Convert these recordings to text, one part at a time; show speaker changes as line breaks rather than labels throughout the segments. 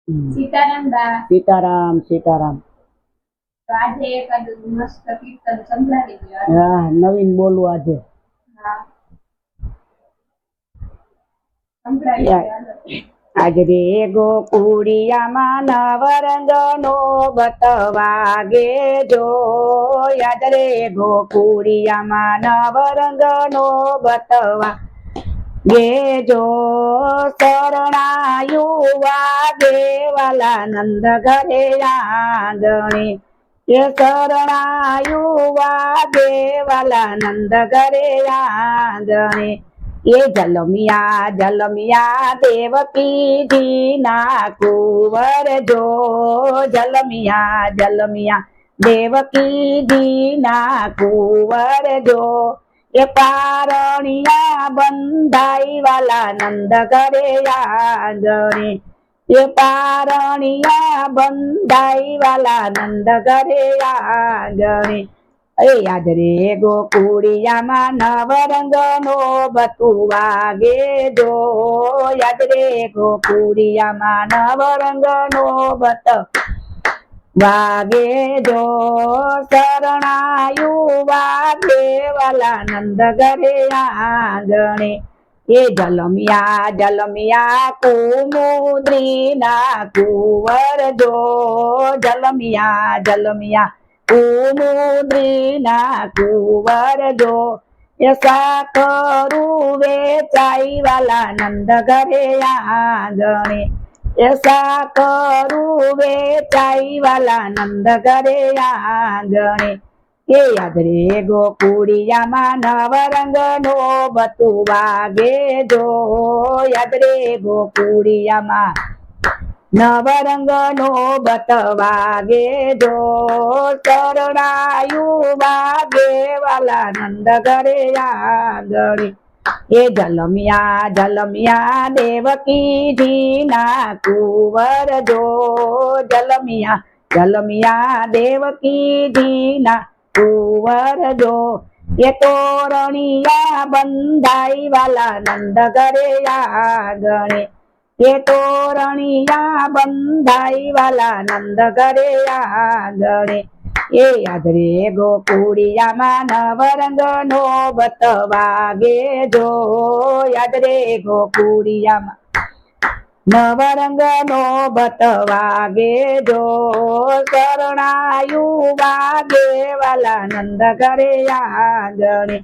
સીતારામ બા.
સીતારામ સીતારામ.
તો આજે એકાદું મસ્ત કીર્તન સંભળાવી દો.
હા, નવીન બોલું આજે.
હા, સંભળાવી દો.
આજ રે ગોકુળિયામાં નવરંગનો બતવાગે જો. આજ રે ગોકુળિયામાં નવરંગનો બતવા ગેજો. શરણાયું વાગે વાલા નંદ ઘરે આંગણે. એ શરણાયું વાગે વાલા નંદ ઘરે આંગણે. એ જલમિયા જલમિયા દેવકી જી ના કુંવર જો. જલમિયા જલમિયા દેવકી જી ના કુંવર જો. એ પારણિયા બંધાઈ વાલા નંદ ઘરે આંગણે. એ પારણિયા બંધાઈ વાલા નંદ ઘરે આંગણે. યાદ રે ગોકુળિયામાં નવરંગનો બતુવાગે જો. યાદ રે ગોકુળિયામાં નવરંગનો બતવાગે જો. શરણાયું વાગે વાલા નંદ ઘરે આંગણે. એ જલમિયા જલમિયા કુમુદ્રી ના કુંવર જો. જલમિયા જલમિયા કુમુદ્રી ના કુંવર જો. એ સાકરું વેચાઈ વાલા નંદ ઘરે આંગણે. એ સાકરું વેચાઈ વાલા નંદ ઘરે આંગણે. એ યાદ રે ગોકુળિયામાં નવરંગનો બતુવાગે જો. યાદ રે ગોકુળિયામાં નવરંગનો બતવાગે જો. શરણાયું વાગે વાલા નંદ ઘરે આંગણે. એ જલમિયા જલમિયા દેવકી જી ના કુંવર જો. જલમિયા જલમિયા દેવકી જી ના કુંવર જો. એ તોરણિયા બંધાઈ વાલા નંદ ઘરે આંગણે. એ તોરણિયા બંધાઈ વાલા નંદ ઘરે આંગણે. એ યાદ રે ગોકુળિયામાં નવરંગનો બતવાગે જો. યાદ રે ગોકુળિયામાં નવરંગનો બતવાગે જો. શરણાયું વાગે વાલા નંદ ઘરે આંગણે.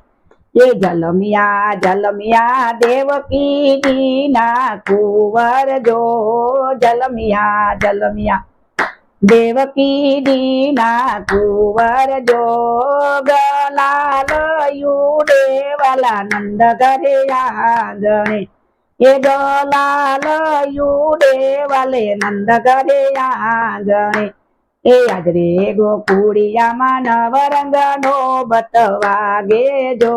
એ જલમિયા જલમિયા દેવકી જી ના કુંવર જો. જલમિયા જલમિયા દેવકી જી ના કુંવર જો. ગલાલયું વાલા નંદ ઘરે આંગણે. એ ગલાલયું વાલે નંદ ઘરે આંગણે. એ યાદ રે ગોકુળિયામાં નવરંગનો બતવાગે જો.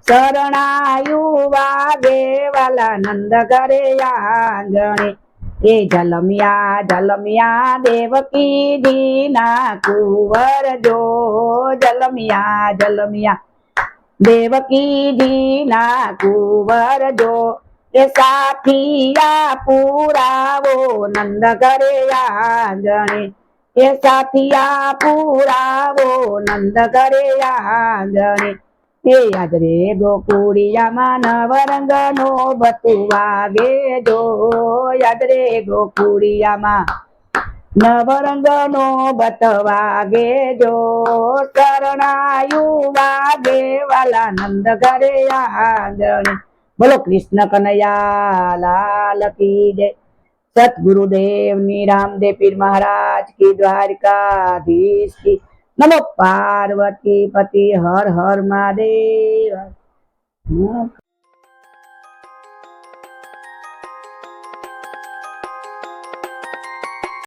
શરણાયું વાગે વાલા નંદ ઘરે આંગણે. એ જલમિયા જલમિયા દેવકી જી ના કુંવર જો. જલમિયા જલમિયા દેવકી જી ના કુંવર જો. એ સાથિયા પુરાવો નંદ ઘરે આંગણે. એ સાથિયા પુરાવો નંદ ઘરે આંગણે. એ યાદ રે ગોકુળિયામાં નવરંગનો બતુવાગે જો. યાદ રે ગોકુળિયામાં નવરંગનો બતવાગે જો. શરણાયું વાગે વાલા નંદ ઘરે આંગણે. બોલો કૃષ્ણ કનૈયા લાલ કી જય. સતગુરુદેવ ની રામદેવ પીર મહારાજ की द्वारकाधीश की। नमो पार्वती पति हर हर महादेव।